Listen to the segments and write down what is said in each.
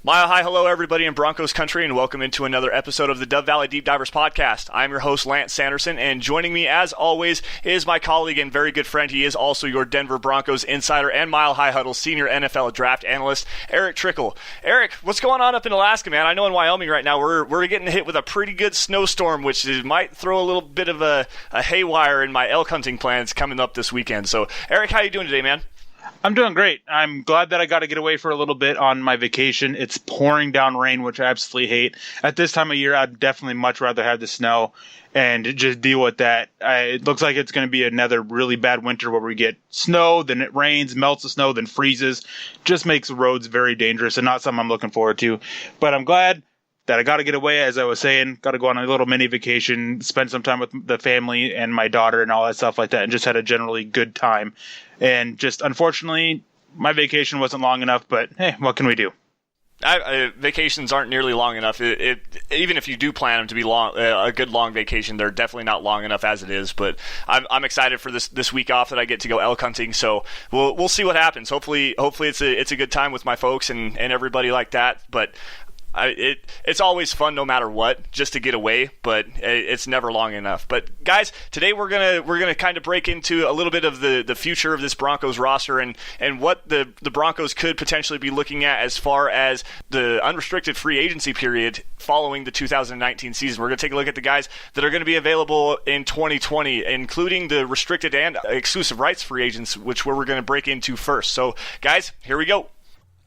Mile high, hello everybody in Broncos country, and welcome into another episode of the Dove Valley Deep Divers podcast. I'm your host, Lance Sanderson, and joining me as always is my colleague and very good friend. He is also your Denver Broncos insider and Mile High Huddle senior NFL draft analyst, Erick Trickel. Erick, what's going on up in Alaska, man? I know in Wyoming right now we're getting hit with a pretty good snowstorm, which might throw a little bit of a haywire in my elk hunting plans coming up this weekend. So, Erick, how you doing today, man? I'm doing great. I'm glad that I got to get away for a little bit on my vacation. It's pouring down rain, which I absolutely hate. At this time of year, I'd definitely much rather have the snow and just deal with that. It looks like it's going to be another really bad winter where we get snow, then it rains, melts the snow, then freezes. Just makes roads very dangerous and not something I'm looking forward to. But I'm glad that I got to get away, as I was saying, got to go on a little mini vacation, spend some time with the family and my daughter and all that stuff like that, and just had a generally good time. And just, unfortunately, my vacation wasn't long enough, but hey, what can we do? Vacations aren't nearly long enough. Even if you do plan them to be long, a good long vacation, they're definitely not long enough as it is. But I'm excited for this week off that I get to go elk hunting. So we'll see what happens. Hopefully it's a good time with my folks and everybody like that. But it's always fun no matter what, just to get away, but it's never long enough. But guys, today we're gonna kind of break into a little bit of the future of this Broncos roster and what the Broncos could potentially be looking at as far as the unrestricted free agency period following the 2019 season. We're gonna take a look at the guys that are gonna be available in 2020, including the restricted and exclusive rights free agents, which we're gonna break into first. So guys, here we go.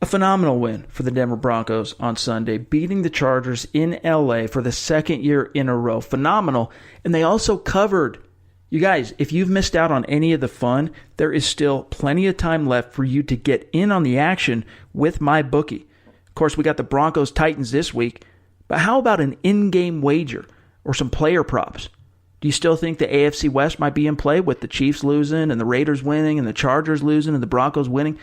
A phenomenal win for the Denver Broncos on Sunday, beating the Chargers in LA for the second year in a row. Phenomenal. And they also covered. You guys, if you've missed out on any of the fun, there is still plenty of time left for you to get in on the action with MyBookie. Of course, we got the Broncos Titans this week, but how about an in-game wager or some player props? Do you still think the AFC West might be in play with the Chiefs losing and the Raiders winning and the Chargers losing and the Broncos winning?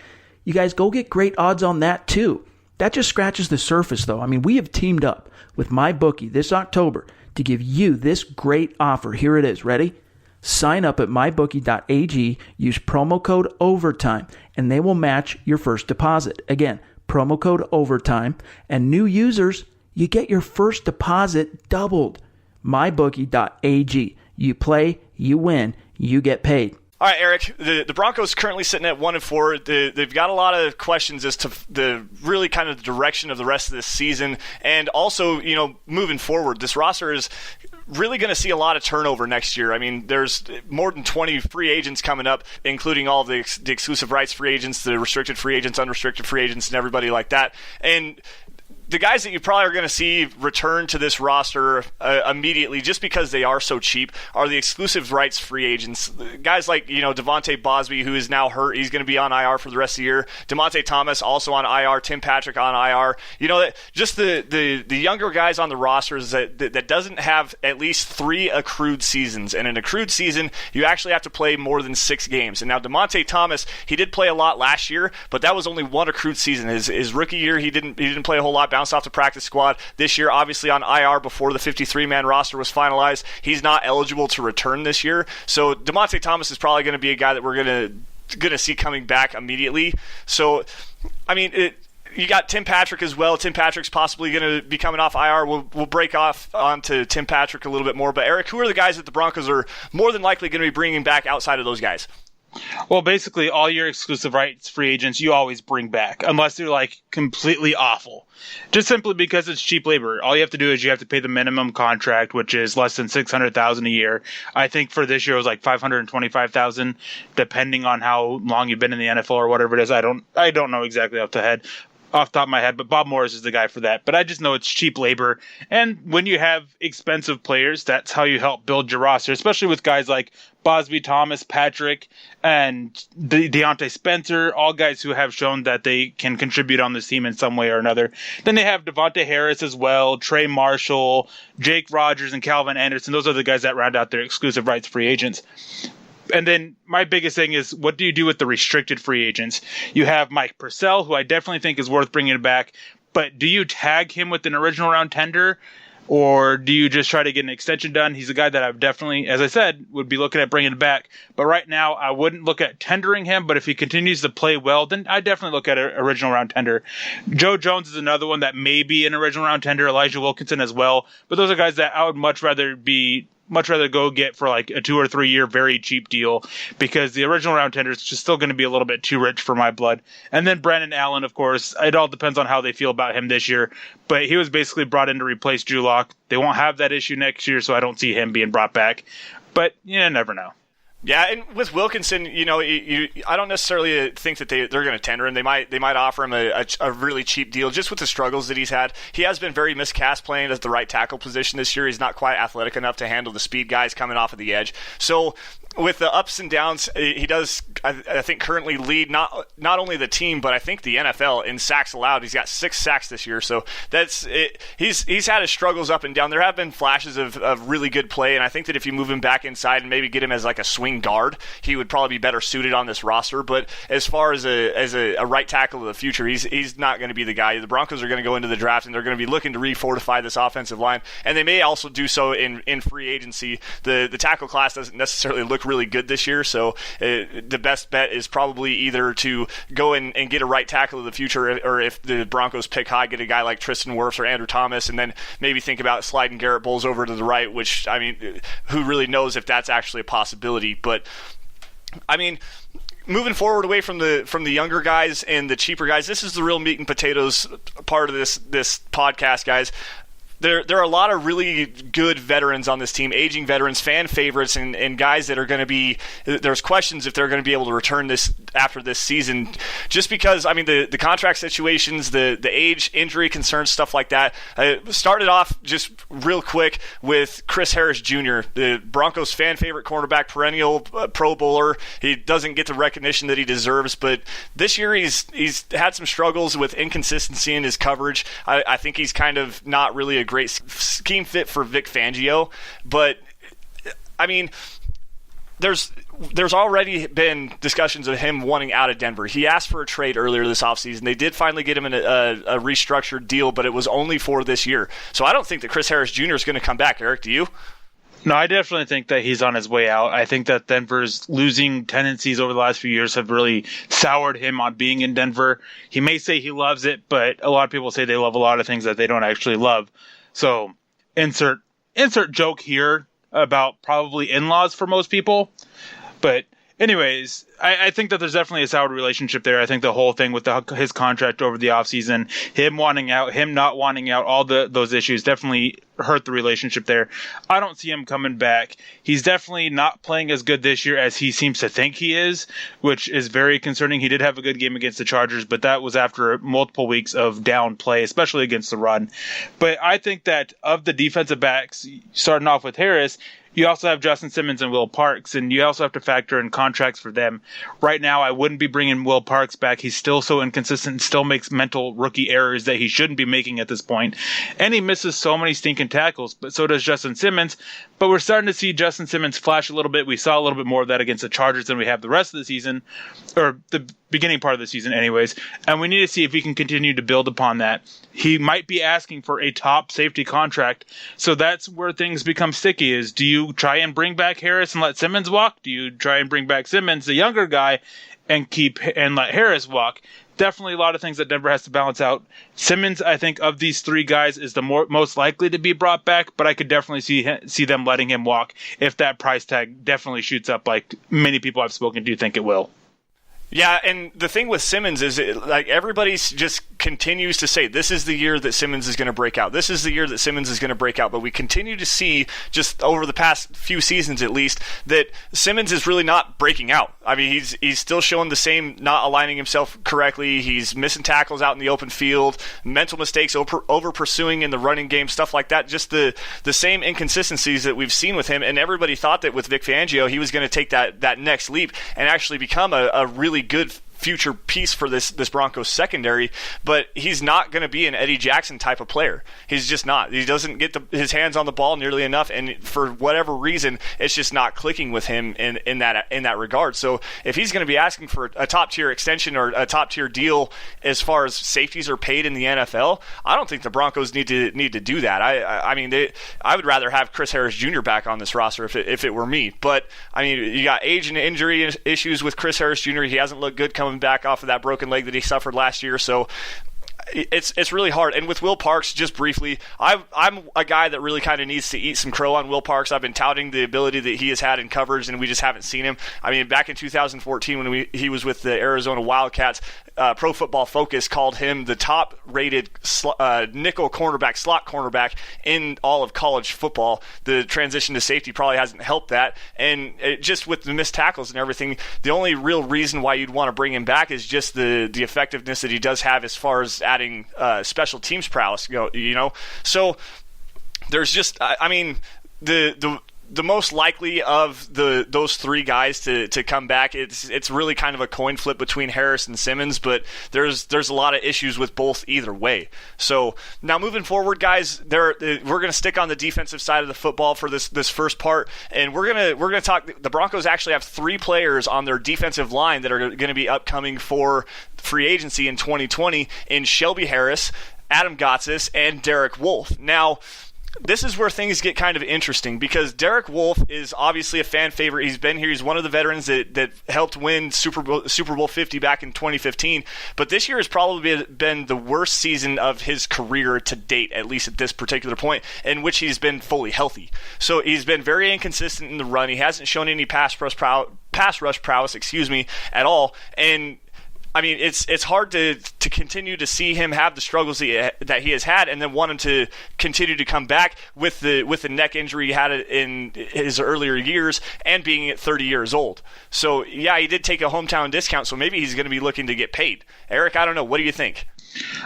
You guys go get great odds on that too. That just scratches the surface though. I mean, we have teamed up with MyBookie this October to give you this great offer. Here it is. Ready? Sign up at mybookie.ag, use promo code OVERTIME, and they will match your first deposit. Again, promo code OVERTIME, and new users, you get your first deposit doubled. mybookie.ag. You play, you win, you get paid. All right, Erick, the Broncos currently sitting at 1-4. They've got a lot of questions as to the really kind of the direction of the rest of this season. And also, moving forward, this roster is really going to see a lot of turnover next year. I mean, there's more than 20 free agents coming up, including all the exclusive rights free agents, the restricted free agents, unrestricted free agents, and everybody like that. And the guys that you probably are going to see return to this roster immediately, just because they are so cheap, are the exclusive rights free agents. Guys like, Devontae Bosby, who is now hurt. He's going to be on IR for the rest of the year. Demonte Thomas also on IR. Tim Patrick on IR. Just the younger guys on the rosters that doesn't have at least 3 accrued seasons. And in an accrued season, you actually have to play more than 6 games. And now Demonte Thomas, he did play a lot last year, but that was only 1 accrued season. His rookie year, he didn't play a whole lot. Bounced off the practice squad. This year, obviously on IR before the 53-man roster was finalized. He's not eligible to return this year. So Demonte Thomas is probably going to be a guy that we're going to see coming back immediately. So, I mean, you got Tim Patrick as well. Tim Patrick's possibly going to be coming off IR. We'll break off onto Tim Patrick a little bit more. But Erick, who are the guys that the Broncos are more than likely going to be bringing back outside of those guys? Well, basically, all your exclusive rights free agents you always bring back, unless they're like completely awful. Just simply because it's cheap labor. All you have to do is you have to pay the minimum contract, which is less than $600,000 a year. I think for this year it was like $525,000, depending on how long you've been in the NFL or whatever it is. I don't know exactly off the top of my head, but Bob Morris is the guy for that. But I just know it's cheap labor. And when you have expensive players, that's how you help build your roster, especially with guys like Bosby, Thomas, Patrick, and Deontay Spencer, all guys who have shown that they can contribute on this team in some way or another. Then they have Devontae Harris as well, Trey Marshall, Jake Rogers, and Calvin Anderson. Those are the guys that round out their exclusive rights free agents. And then my biggest thing is, what do you do with the restricted free agents? You have Mike Purcell, who I definitely think is worth bringing back, but do you tag him with an original round tender? Or do you just try to get an extension done? He's a guy that I would definitely, as I said, would be looking at bringing back. But right now, I wouldn't look at tendering him. But if he continues to play well, then I definitely look at an original round tender. Joe Jones is another one that may be an original round tender. Elijah Wilkinson as well. But those are guys that I would much rather go get for like a 2 or 3 year very cheap deal, because the original round tender is just still going to be a little bit too rich for my blood. And then Brandon Allen, of course, it all depends on how they feel about him this year, but he was basically brought in to replace Drew Lock. They won't have that issue next year, so I don't see him being brought back, but you never know. Yeah, and with Wilkinson, I don't necessarily think that they're going to tender him. They might offer him a really cheap deal just with the struggles that he's had. He has been very miscast playing at the right tackle position this year. He's not quite athletic enough to handle the speed guys coming off of the edge. So with the ups and downs, he does, I think, currently lead not only the team, but I think the NFL in sacks allowed. He's got 6 sacks this year, so that's it. He's had his struggles up and down. There have been flashes of really good play, and I think that if you move him back inside and maybe get him as like a swing guard, he would probably be better suited on this roster. But as far as a right tackle of the future, he's not going to be the guy. The Broncos are going to go into the draft, and they're going to be looking to refortify this offensive line, and they may also do so in free agency. The tackle class doesn't necessarily look really good this year, so the best bet is probably either to go and get a right tackle of the future, or if the Broncos pick high, get a guy like Tristan Wirfs or Andrew Thomas, and then maybe think about sliding Garrett Bowles over to the right, which, I mean, who really knows if that's actually a possibility. But I mean, moving forward away from the younger guys and the cheaper guys, this is the real meat and potatoes part of this podcast, guys. There are a lot of really good veterans on this team, aging veterans, fan favorites, and guys that are going to be – there's questions if they're going to be able to return this after this season, just because, I mean, the contract situations, the age, injury concerns, stuff like that. Started off just real quick with Chris Harris Jr., the Broncos fan favorite cornerback, perennial Pro Bowler. He doesn't get the recognition that he deserves, but this year he's had some struggles with inconsistency in his coverage. I think he's kind of not really a great scheme fit for Vic Fangio, but I mean, there's already been discussions of him wanting out of Denver. He asked for a trade earlier this offseason. They did finally get him in a restructured deal, but it was only for this year. So I don't think that Chris Harris Jr. is going to come back. Eric, do you? No, I definitely think that he's on his way out. I think that Denver's losing tendencies over the last few years have really soured him on being in Denver. He may say he loves it, but a lot of people say they love a lot of things that they don't actually love. So insert joke here about probably in-laws for most people. But anyways, I think that there's definitely a soured relationship there. I think the whole thing with his contract over the offseason, him wanting out, him not wanting out, all those issues definitely hurt the relationship there. I don't see him coming back. He's definitely not playing as good this year as he seems to think he is, which is very concerning. He did have a good game against the Chargers, but that was after multiple weeks of down play, especially against the run. But I think that of the defensive backs, starting off with Harris, you also have Justin Simmons and Will Parks, and you also have to factor in contracts for them. Right now, I wouldn't be bringing Will Parks back. He's still so inconsistent, still makes mental rookie errors that he shouldn't be making at this point. And he misses so many stinking tackles, but so does Justin Simmons. But we're starting to see Justin Simmons flash a little bit. We saw a little bit more of that against the Chargers than we have the rest of the season, or the beginning part of the season anyways. And we need to see if he can continue to build upon that. He might be asking for a top safety contract. So that's where things become sticky is, do you try and bring back Harris and let Simmons walk? Do you try and bring back Simmons, the younger guy, and let Harris walk? Definitely a lot of things that Denver has to balance out. Simmons, I think, of these three guys is the most likely to be brought back, but I could definitely see them letting him walk if that price tag definitely shoots up like many people I've spoken to think it will. Yeah, and the thing with Simmons is, everybody just continues to say, this is the year that Simmons is going to break out. This is the year that Simmons is going to break out. But we continue to see, just over the past few seasons at least, that Simmons is really not breaking out. I mean, he's still showing the same, not aligning himself correctly. He's missing tackles out in the open field, mental mistakes, over pursuing in the running game, stuff like that. Just the same inconsistencies that we've seen with him. And everybody thought that with Vic Fangio, he was going to take that next leap and actually become a really good future piece for this Broncos secondary, but he's not going to be an Eddie Jackson type of player. He's just not. He doesn't get his hands on the ball nearly enough, and for whatever reason, it's just not clicking with him in that regard. So if he's going to be asking for a top tier extension or a top tier deal as far as safeties are paid in the NFL, I don't think the Broncos need to do that. I mean, I would rather have Chris Harris Jr. back on this roster if it were me. But I mean, you got age and injury issues with Chris Harris Jr. He hasn't looked good coming back off of that broken leg that he suffered last year. So it's really hard. And with Will Parks, just briefly, I'm a guy that really kind of needs to eat some crow on Will Parks. I've been touting the ability that he has had in coverage, and we just haven't seen him. I mean, back in 2014 when he was with the Arizona Wildcats, Pro Football Focus called him the top-rated nickel cornerback, slot cornerback in all of college football. The transition to safety probably hasn't helped that. And just with the missed tackles and everything, the only real reason why you'd want to bring him back is just the effectiveness that he does have as far as adding special teams prowess. So there's just, I mean, the most likely of those three guys to come back, it's really kind of a coin flip between Harris and Simmons, but there's a lot of issues with both either way. So now moving forward, guys, we're going to stick on the defensive side of the football for this first part, and we're going to talk. The Broncos actually have 3 players on their defensive line that are going to be upcoming for free agency in 2020 in Shelby Harris, Adam Gotsis, and Derek Wolfe. Now, this is where things get kind of interesting because Derek Wolfe is obviously a fan favorite. He's been here. He's one of the veterans that helped win Super Bowl 50 back in 2015. But this year has probably been the worst season of his career to date, at least at this particular point, in which he's been fully healthy. So he's been very inconsistent in the run. He hasn't shown any pass rush prowess, at all. And I mean, it's hard to continue to see him have the struggles that he has had, and then want him to continue to come back with the neck injury he had in his earlier years, and being at 30 years old. So yeah, he did take a hometown discount, so maybe he's going to be looking to get paid. Eric, I don't know. What do you think?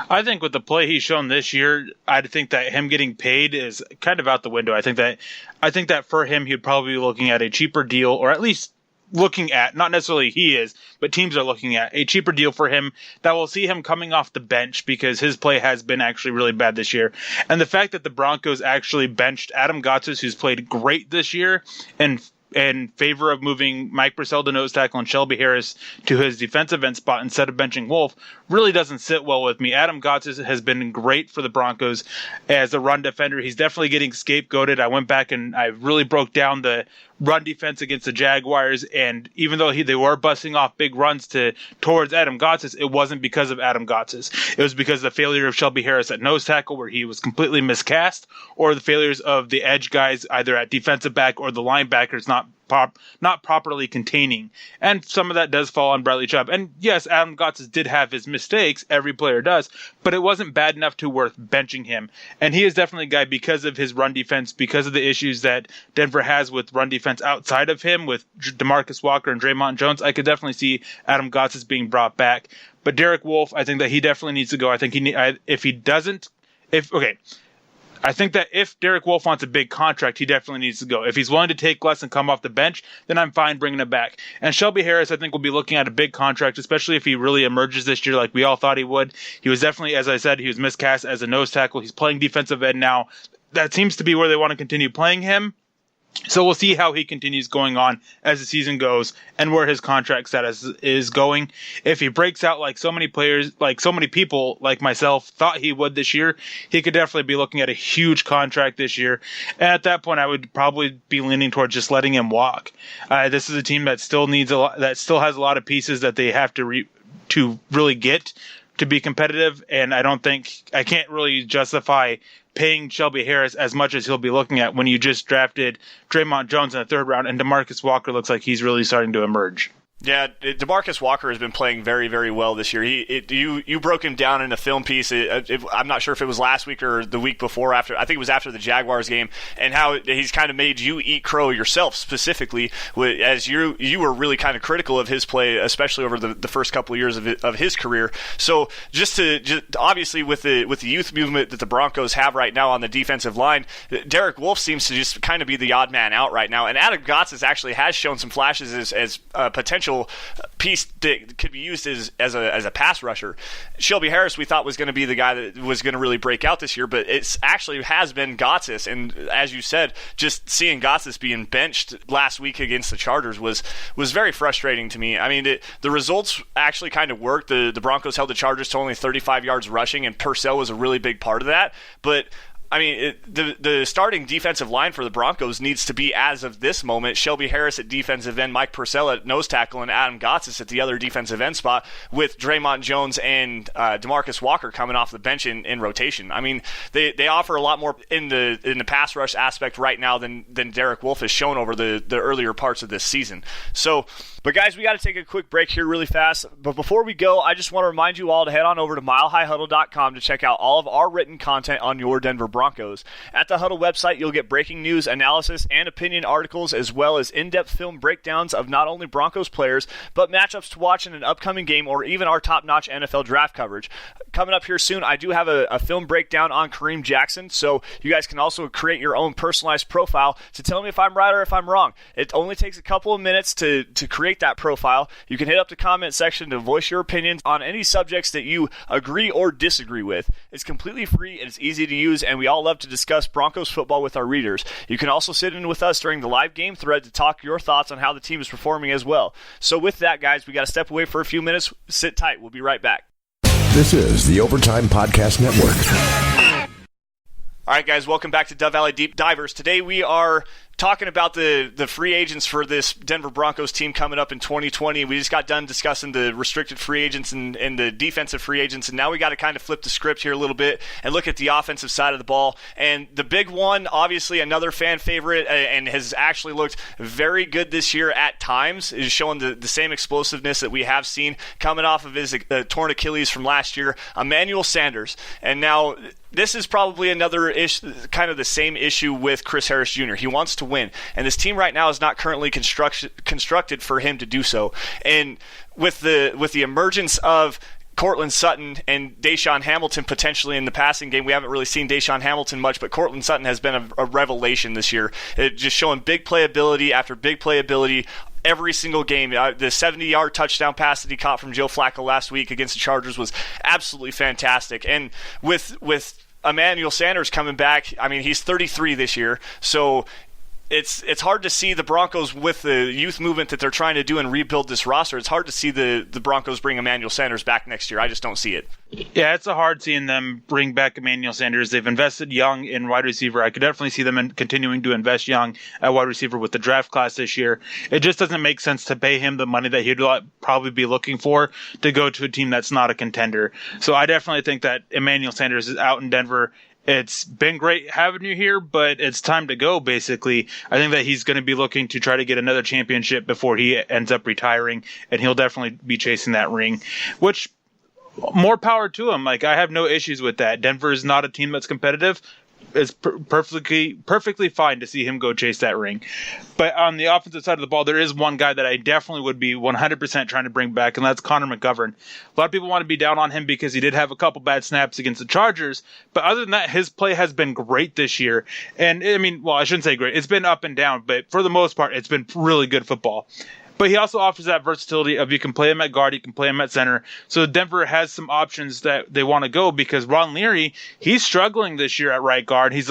I think with the play he's shown this year, I think that him getting paid is kind of out the window. I think that for him, he'd probably be looking at a cheaper deal, or at least looking at, not necessarily he is, but teams are looking at a cheaper deal for him that will see him coming off the bench because his play has been actually really bad this year. And the fact that the Broncos actually benched Adam Gotsis, who's played great this year, and in favor of moving Mike Purcell to nose tackle and Shelby Harris to his defensive end spot instead of benching Wolfe really doesn't sit well with me. Adam Gotsis has been great for the Broncos as a run defender. He's definitely getting scapegoated. I went back and I really broke down the run defense against the Jaguars, and even though they were busting off big runs towards Adam Gotsis, it wasn't because of Adam Gotsis. It was because of the failure of Shelby Harris at nose tackle, where he was completely miscast, or the failures of the edge guys either at defensive back or the linebackers not properly containing. And some of that does fall on Bradley Chubb. And yes, Adam Gotsis did have his mistakes. Every player does. But it wasn't bad enough to worth benching him. And he is definitely a guy, because of his run defense, because of the issues that Denver has with run defense outside of him, with DeMarcus Walker and Draymond Jones, I could definitely see Adam Gotsis being brought back. But Derek Wolfe, I think that he definitely needs to go. I think I think that if Derek Wolfe wants a big contract, he definitely needs to go. If he's willing to take less and come off the bench, then I'm fine bringing him back. And Shelby Harris, I think, will be looking at a big contract, especially if he really emerges this year like we all thought he would. He was definitely, as I said, he was miscast as a nose tackle. He's playing defensive end now. That seems to be where they want to continue playing him. So we'll see how he continues going on as the season goes and where his contract status is going. If he breaks out like so many players, like so many people like myself thought he would this year, he could definitely be looking at a huge contract this year. And at that point, I would probably be leaning towards just letting him walk. This is a team that still needs that still has a lot of pieces that they have to really get to be competitive. And I can't really justify paying Shelby Harris as much as he'll be looking at when you just drafted Draymond Jones in the 3rd round, and DeMarcus Walker looks like he's really starting to emerge. Yeah, DeMarcus Walker has been playing very, very well this year. You broke him down in a film piece. I'm not sure if it was last week or the week before. I think it was after the Jaguars game, and how he's kind of made you eat crow yourself specifically, as you were really kind of critical of his play, especially over the first couple of years of his career. So just obviously with the youth movement that the Broncos have right now on the defensive line, Derek Wolfe seems to just kind of be the odd man out right now. And Adam Gotsis actually has shown some flashes as potential potential piece that could be used as a pass rusher. Shelby Harris, we thought was going to be the guy that was going to really break out this year, but it's actually has been Gotsis. And as you said, just seeing Gotsis being benched last week against the Chargers was very frustrating to me. I mean, the results actually kind of worked. The Broncos held the Chargers to only 35 yards rushing, and Purcell was a really big part of that. But I mean, the starting defensive line for the Broncos needs to be, as of this moment, Shelby Harris at defensive end, Mike Purcell at nose tackle, and Adam Gotsis at the other defensive end spot, with Draymond Jones and DeMarcus Walker coming off the bench in rotation. I mean, they offer a lot more in the pass rush aspect right now than Derek Wolfe has shown over the earlier parts of this season. So, but guys, we got to take a quick break here really fast. But before we go, I just want to remind you all to head on over to milehighhuddle.com to check out all of our written content on your Denver Broncos. At the Huddle website, you'll get breaking news, analysis, and opinion articles, as well as in-depth film breakdowns of not only Broncos players, but matchups to watch in an upcoming game, or even our top-notch NFL draft coverage. Coming up here soon, I do have a film breakdown on Kareem Jackson, so you guys can also create your own personalized profile to tell me if I'm right or if I'm wrong. It only takes a couple of minutes to create that profile. You can hit up the comment section to voice your opinions on any subjects that you agree or disagree with. It's completely free and it's easy to use, and we all love to discuss Broncos football with our readers. You can also sit in with us during the live game thread to talk your thoughts on how the team is performing as well. So with that, guys, we got to step away for a few minutes. Sit tight. We'll be right back. This is the Overtime Podcast Network. All right, guys, welcome back to Dove Valley Deep Divers. Today we are talking about the free agents for this Denver Broncos team coming up in 2020. We just got done discussing the restricted free agents and the defensive free agents, and now we got to kind of flip the script here a little bit and look at the offensive side of the ball. And the big one, obviously another fan favorite, and has actually looked very good this year at times, is showing the same explosiveness that we have seen coming off of his torn Achilles from last year, Emmanuel Sanders. And now this is probably another kind of the same issue with Chris Harris Jr. He wants to win, and this team right now is not currently constructed for him to do so. And with the emergence of Courtland Sutton and Deshaun Hamilton potentially in the passing game, we haven't really seen Deshaun Hamilton much, but Courtland Sutton has been a revelation this year, just showing big playability after big playability every single game. The 70-yard touchdown pass that he caught from Joe Flacco last week against the Chargers was absolutely fantastic. And with Emmanuel Sanders coming back, I mean, he's 33 this year, so it's hard to see the Broncos, with the youth movement that they're trying to do and rebuild this roster, it's hard to see the Broncos bring Emmanuel Sanders back next year. I just don't see it. Yeah, it's a hard seeing them bring back Emmanuel Sanders. They've invested young in wide receiver. I could definitely see them continuing to invest young at wide receiver with the draft class this year. It just doesn't make sense to pay him the money that he'd probably be looking for to go to a team that's not a contender. So I definitely think that Emmanuel Sanders is out in Denver. It's been great having you here, but it's time to go, basically. I think that he's going to be looking to try to get another championship before he ends up retiring, and he'll definitely be chasing that ring, which, more power to him. Like, I have no issues with that. Denver is not a team that's competitive. It's perfectly fine to see him go chase that ring. But on the offensive side of the ball, there is one guy that I definitely would be 100% trying to bring back, and that's Connor McGovern. A lot of people want to be down on him because he did have a couple bad snaps against the Chargers, but other than that, his play has been great this year. And, I mean, well, I shouldn't say great. It's been up and down, but for the most part, it's been really good football. But he also offers that versatility of you can play him at guard, you can play him at center. So Denver has some options that they want to go, because Ron Leary, he's struggling this year at right guard. He's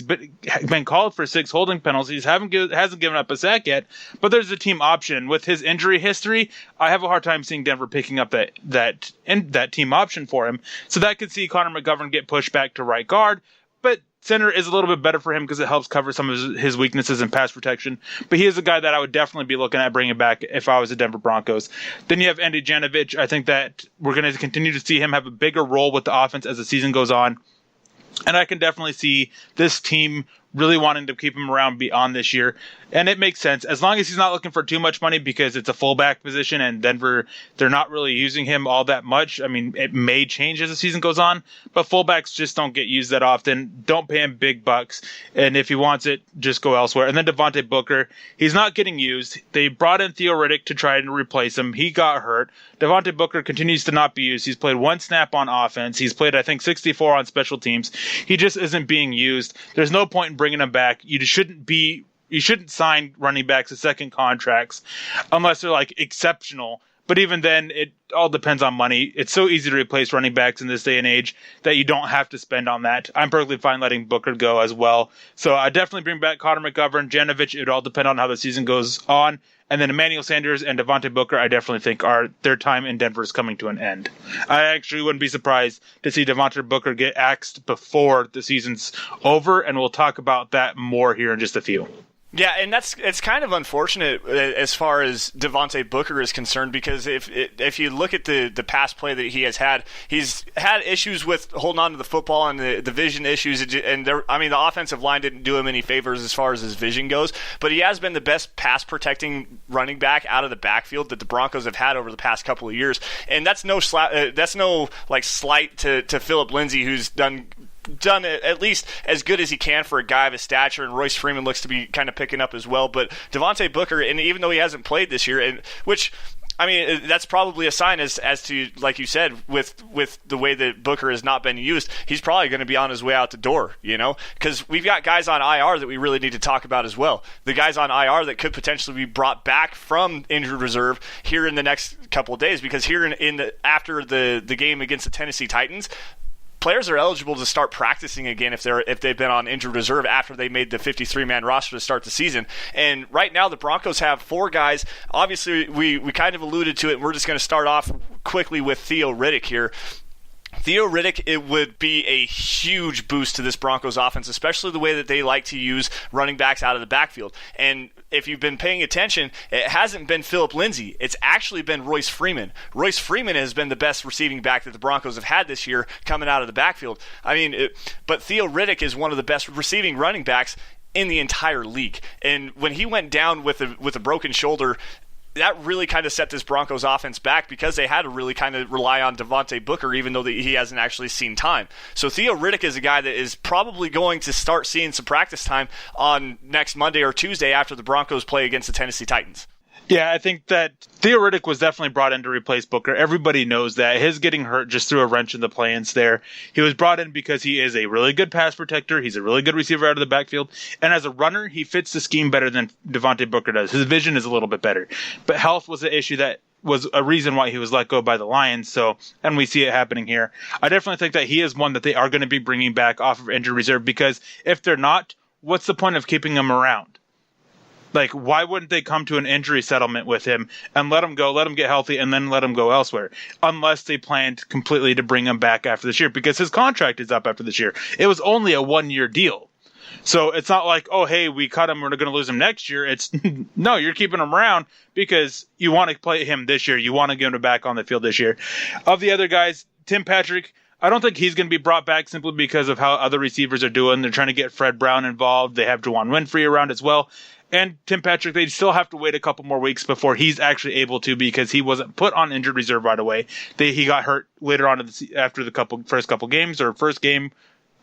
been called for 6 holding penalties. Hasn't given up a sack yet, but there's a team option. With his injury history, I have a hard time seeing Denver picking up that team option for him. So that could see Connor McGovern get pushed back to right guard, but center is a little bit better for him because it helps cover some of his weaknesses in pass protection. But he is a guy that I would definitely be looking at bringing back if I was the Denver Broncos. Then you have Andy Janovich. I think that we're going to continue to see him have a bigger role with the offense as the season goes on. And I can definitely see this team really wanting to keep him around beyond this year. And it makes sense, as long as he's not looking for too much money, because it's a fullback position and Denver, they're not really using him all that much. I mean, it may change as the season goes on, but fullbacks just don't get used that often. Don't pay him big bucks. And if he wants it, just go elsewhere. And then Devontae Booker, he's not getting used. They brought in Theo Riddick to try and replace him. He got hurt. Devontae Booker continues to not be used. He's played 1 snap on offense. He's played, I think, 64 on special teams. He just isn't being used. There's no point in bringing him back. You shouldn't be You shouldn't sign running backs to second contracts unless they're like exceptional. But even then, it all depends on money. It's so easy to replace running backs in this day and age that you don't have to spend on that. I'm perfectly fine letting Booker go as well. So I definitely bring back Connor McGovern, Janovich. It would all depend on how the season goes on. And then Emmanuel Sanders and Devontae Booker, I definitely think their time in Denver is coming to an end. I actually wouldn't be surprised to see Devontae Booker get axed before the season's over, and we'll talk about that more here in just a few. Yeah, and it's kind of unfortunate as far as Devontae Booker is concerned, because if you look at the past play that he has had, he's had issues with holding on to the football and the vision issues, and the offensive line didn't do him any favors as far as his vision goes, but he has been the best pass protecting running back out of the backfield that the Broncos have had over the past couple of years, and that's no slight to Philip Lindsay, who's done at least as good as he can for a guy of his stature, and Royce Freeman looks to be kind of picking up as well. But Devontae Booker, and even though he hasn't played this year, that's probably a sign as to, like you said, with the way that Booker has not been used, he's probably going to be on his way out the door, because we've got guys on IR that we really need to talk about as well. The guys on IR that could potentially be brought back from injured reserve here in the next couple of days, because here after the game against the Tennessee Titans, players are eligible to start practicing again if they've been on injured reserve after they made the 53-man roster to start the season. And right now the Broncos have 4 guys. Obviously, we kind of alluded to it, and we're just going to start off quickly with Theo Riddick here. Theo Riddick, it would be a huge boost to this Broncos offense, especially the way that they like to use running backs out of the backfield. And if you've been paying attention, it hasn't been Philip Lindsay. It's actually been Royce Freeman. Royce Freeman has been the best receiving back that the Broncos have had this year coming out of the backfield. But Theo Riddick is one of the best receiving running backs in the entire league. And when he went down with a broken shoulder, that really kind of set this Broncos offense back, because they had to really kind of rely on Devontae Booker, even though he hasn't actually seen time. So Theo Riddick is a guy that is probably going to start seeing some practice time on next Monday or Tuesday after the Broncos play against the Tennessee Titans. Yeah, I think that Theo Riddick was definitely brought in to replace Booker. Everybody knows that. His getting hurt just threw a wrench in the plans there. He was brought in because he is a really good pass protector. He's a really good receiver out of the backfield. And as a runner, he fits the scheme better than Devontae Booker does. His vision is a little bit better. But health was an issue that was a reason why he was let go by the Lions. And we see it happening here. I definitely think that he is one that they are going to be bringing back off of injured reserve, because if they're not, what's the point of keeping him around? Like, why wouldn't they come to an injury settlement with him and let him go, let him get healthy, and then let him go elsewhere? Unless they planned completely to bring him back after this year, because his contract is up after this year. It was only a 1-year deal. So it's not like, oh, hey, we cut him, we're going to lose him next year. It's, no, you're keeping him around because you want to play him this year. You want to get him back on the field this year. Of the other guys, Tim Patrick, I don't think he's going to be brought back simply because of how other receivers are doing. They're trying to get Fred Brown involved. They have Juwan Winfrey around as well. And Tim Patrick, they still have to wait a couple more weeks before he's actually able to, because he wasn't put on injured reserve right away. He got hurt later on after the first couple games, or first game,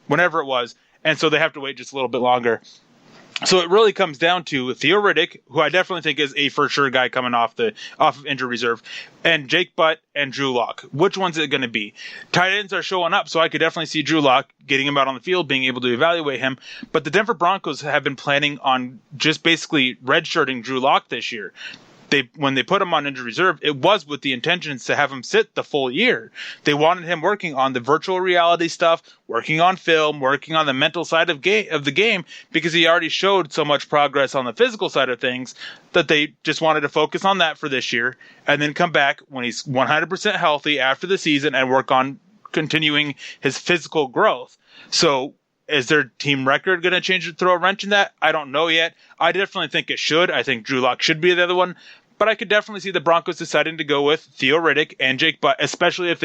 whenever it was. And so they have to wait just a little bit longer. So it really comes down to Theo Riddick, who I definitely think is a for sure guy coming off of injured reserve, and Jake Butt and Drew Lock. Which one's it going to be? Tight ends are showing up, so I could definitely see Drew Lock getting him out on the field, being able to evaluate him. But the Denver Broncos have been planning on just basically redshirting Drew Lock this year. When they put him on injured reserve, it was with the intentions to have him sit the full year. They wanted him working on the virtual reality stuff, working on film, working on the mental side of the game, because he already showed so much progress on the physical side of things that they just wanted to focus on that for this year, and then come back when he's 100% healthy after the season and work on continuing his physical growth. So is their team record going to change to throw a wrench in that? I don't know yet. I definitely think it should. I think Drew Lock should be the other one. But I could definitely see the Broncos deciding to go with Theo Riddick and Jake Butt, especially if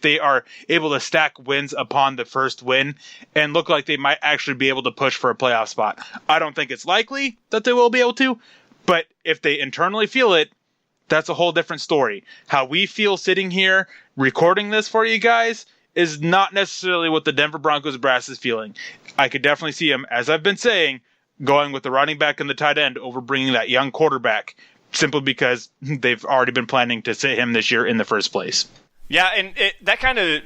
they are able to stack wins upon the first win and look like they might actually be able to push for a playoff spot. I don't think it's likely that they will be able to, but if they internally feel it, that's a whole different story. How we feel sitting here recording this for you guys is not necessarily what the Denver Broncos brass is feeling. I could definitely see them, as I've been saying, going with the running back and the tight end over bringing that young quarterback, simply because they've already been planning to sit him this year in the first place. Yeah, and that kind of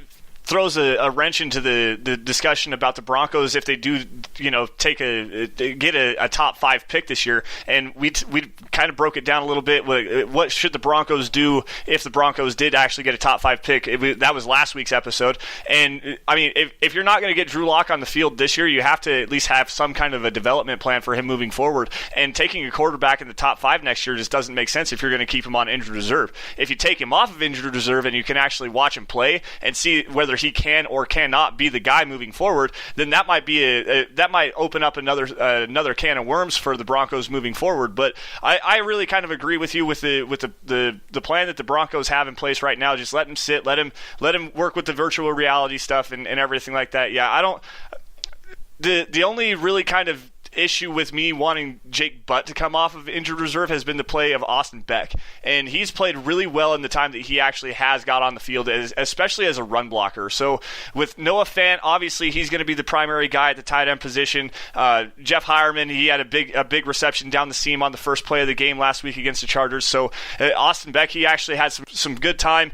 throws a wrench into the discussion about the Broncos if they do, get a top 5 pick this year. And we kind of broke it down a little bit. What should the Broncos do if the Broncos did actually get a top 5 pick? That was last week's episode. And I mean, if you're not going to get Drew Lock on the field this year, you have to at least have some kind of a development plan for him moving forward. And taking a quarterback in the top 5 next year just doesn't make sense if you're going to keep him on injured reserve. If you take him off of injured reserve and you can actually watch him play and see whether he can or cannot be the guy moving forward, then that might be that might open up another can of worms for the Broncos moving forward. But I really kind of agree with you with the plan that the Broncos have in place right now. Just let him sit, let him work with the virtual reality stuff and everything like that. Yeah, I don't. The only really kind of issue with me wanting Jake Butt to come off of injured reserve has been the play of Austin Beck, and he's played really well in the time that he actually has got on the field, especially as a run blocker. So with Noah Fant, obviously he's going to be the primary guy at the tight end position. Jeff Hireman, he had a big reception down the seam on the first play of the game last week against the Chargers. So Austin Beck, he actually had some good time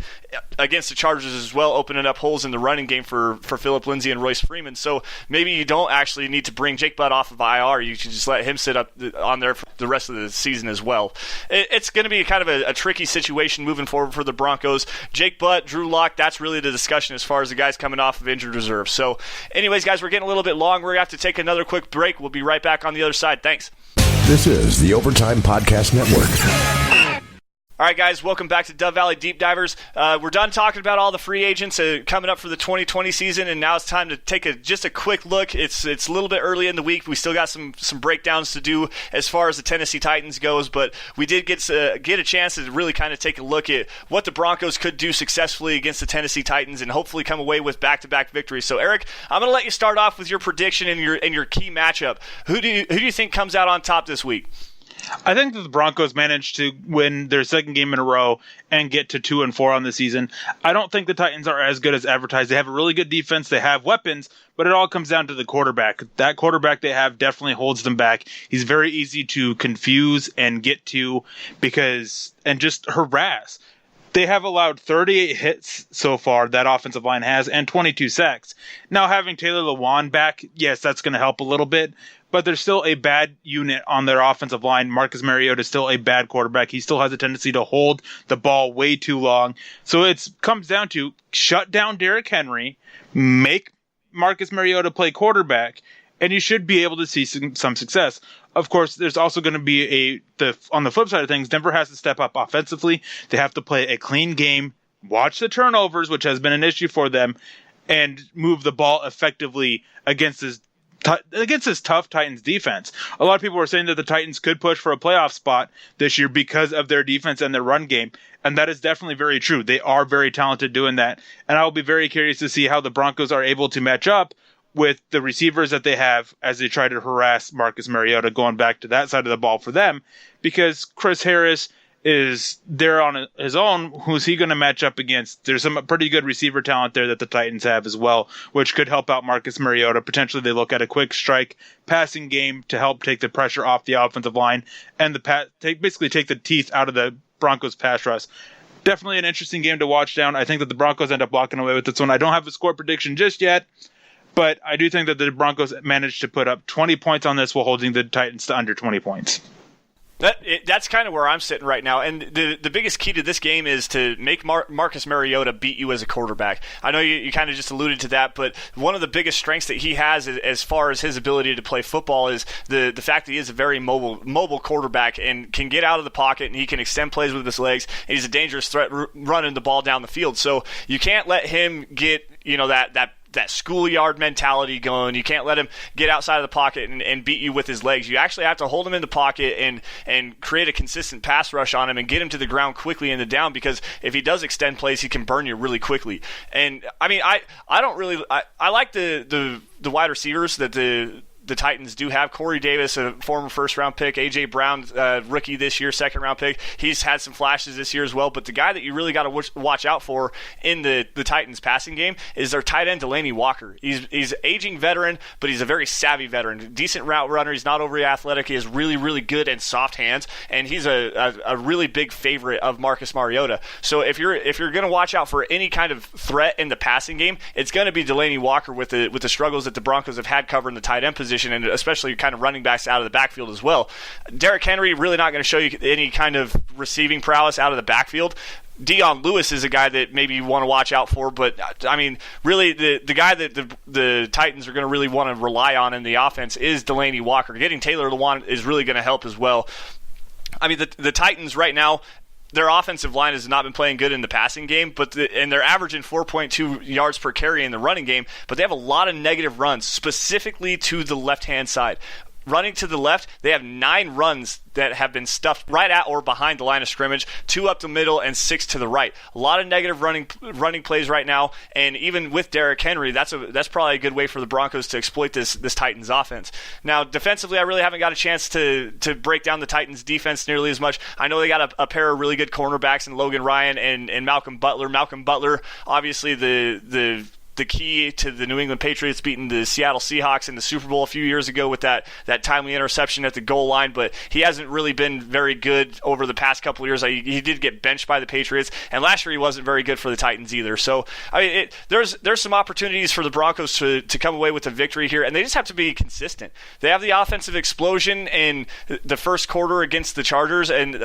against the Chargers as well, opening up holes in the running game for Phillip Lindsay and Royce Freeman. So maybe you don't actually need to bring Jake Butt off of IR. You can just let him sit up on there for the rest of the season as well. It's going to be kind of a tricky situation moving forward for the Broncos. Jake Butt, Drew Lock, that's really the discussion as far as the guys coming off of injured reserve. So anyways, guys, we're getting a little bit long. We're going to have to take another quick break. We'll be right back on the other side. Thanks. This is the Overtime Podcast Network. All right, guys, welcome back to Dove Valley Deep Divers. We're done talking about all the free agents coming up for the 2020 season, and now it's time to take just a quick look. It's a little bit early in the week. We still got some breakdowns to do as far as the Tennessee Titans goes, but we did get a chance to really kind of take a look at what the Broncos could do successfully against the Tennessee Titans and hopefully come away with back-to-back victories. So, Eric, I'm going to let you start off with your prediction and your key matchup. Who do you think comes out on top this week? I think that the Broncos managed to win their second game in a row and get to 2-4 on the season. I don't think the Titans are as good as advertised. They have a really good defense. They have weapons, but it all comes down to the quarterback. That quarterback they have definitely holds them back. He's very easy to confuse and get to and just harass. They have allowed 38 hits so far, that offensive line has, and 22 sacks. Now, having Taylor Lewan back, yes, that's going to help a little bit, but there's still a bad unit on their offensive line. Marcus Mariota is still a bad quarterback. He still has a tendency to hold the ball way too long. So it comes down to shut down Derrick Henry, make Marcus Mariota play quarterback, and you should be able to see some success. Of course, there's also going to be on the flip side of things, Denver has to step up offensively. They have to play a clean game, watch the turnovers, which has been an issue for them, and move the ball effectively against this tough Titans defense. A lot of people were saying that the Titans could push for a playoff spot this year because of their defense and their run game, and that is definitely very true. They are very talented doing that, and I will be very curious to see how the Broncos are able to match up with the receivers that they have as they try to harass Marcus Mariota, going back to that side of the ball for them, because Chris Harris is there on his own. Who's he going to match up against? There's some pretty good receiver talent there that the Titans have as well, which could help out Marcus Mariota. Potentially they look at a quick strike passing game to help take the pressure off the offensive line and basically take the teeth out of the Broncos pass rush. Definitely an interesting game to watch down. I think that the Broncos end up walking away with this one. I don't have a score prediction just yet, but I do think that the Broncos managed to put up 20 points on this while holding the Titans to under 20 points. That's kind of where I'm sitting right now. And the biggest key to this game is to make Marcus Mariota beat you as a quarterback. I know you kind of just alluded to that, but one of the biggest strengths that he has as far as his ability to play football is the fact that he is a very mobile quarterback and can get out of the pocket, and he can extend plays with his legs, and he's a dangerous threat running the ball down the field. So you can't let him get that schoolyard mentality going. You can't let him get outside of the pocket and beat you with his legs. You actually have to hold him in the pocket and create a consistent pass rush on him and get him to the ground quickly in the down, because if he does extend plays, he can burn you really quickly. And I mean, I don't really I like the wide receivers that the the Titans do have Corey Davis, a former first-round pick, A.J. Brown, rookie this year, second-round pick. He's had some flashes this year as well, but the guy that you really got to watch out for in the Titans passing game is their tight end, Delanie Walker. He's aging veteran, but he's a very savvy veteran. Decent route runner. He's not overly athletic. He has really, really good and soft hands, and he's a really big favorite of Marcus Mariota. So if you're going to watch out for any kind of threat in the passing game, it's going to be Delanie Walker with the struggles that the Broncos have had covering the tight end position, and especially kind of running backs out of the backfield as well. Derrick Henry really not going to show you any kind of receiving prowess out of the backfield. Dion Lewis is a guy that maybe you want to watch out for, but I mean, really, the guy that the Titans are going to really want to rely on in the offense is Delanie Walker. Getting Taylor Lewan is really going to help as well. I mean, the Titans right now, their offensive line has not been playing good in the passing game, and they're averaging 4.2 yards per carry in the running game, but they have a lot of negative runs, specifically to the left-hand side. Running to the left, they have 9 runs that have been stuffed right at or behind the line of scrimmage, 2 up the middle and 6 to the right. A lot of negative running plays right now, and even with Derrick Henry, that's probably a good way for the Broncos to exploit this Titans offense. Now, defensively, I really haven't got a chance to break down the Titans defense nearly as much. I know they got a pair of really good cornerbacks in Logan Ryan and Malcolm Butler. Malcolm Butler, obviously the key to the New England Patriots beating the Seattle Seahawks in the Super Bowl a few years ago with that timely interception at the goal line, but he hasn't really been very good over the past couple of years. He did get benched by the Patriots, and last year he wasn't very good for the Titans either. So I mean, there's some opportunities for the Broncos to come away with a victory here, and they just have to be consistent. They have the offensive explosion in the first quarter against the Chargers, and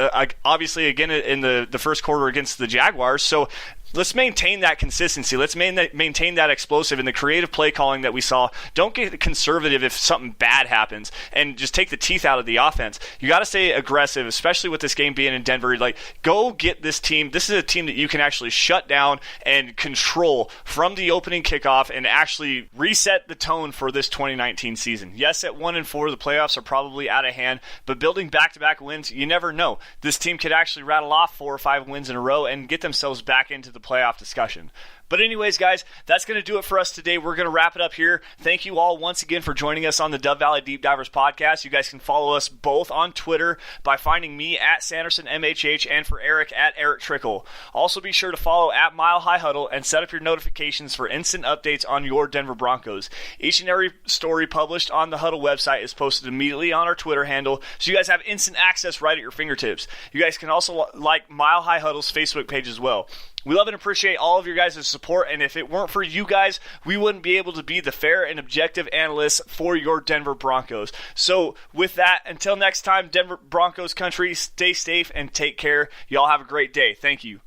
obviously again in the first quarter against the Jaguars. So let's maintain that consistency. Let's maintain that explosive and the creative play calling that we saw. Don't get conservative if something bad happens and just take the teeth out of the offense. You got to stay aggressive, especially with this game being in Denver. Like, go get this team. This is a team that you can actually shut down and control from the opening kickoff and actually reset the tone for this 2019 season. Yes, at 1-4, the playoffs are probably out of hand, but building back-to-back wins, you never know. This team could actually rattle off 4 or 5 wins in a row and get themselves back into the playoff discussion. But anyways, guys, that's going to do it for us today. We're going to wrap it up here. Thank you all once again for joining us on the Dove Valley Deep Divers podcast. You guys can follow us both on Twitter by finding me at Sanderson MHH and for Erick at Erick Trickel. Also be sure to follow at Mile High Huddle and set up your notifications for instant updates on your Denver Broncos. Each and every story published on the Huddle website is posted immediately on our Twitter handle, so you guys have instant access right at your fingertips. You guys can also like Mile High Huddle's Facebook page as well. We love and appreciate all of your guys' support, and if it weren't for you guys, we wouldn't be able to be the fair and objective analysts for your Denver Broncos. So with that, until next time, Denver Broncos country, stay safe and take care. Y'all have a great day. Thank you.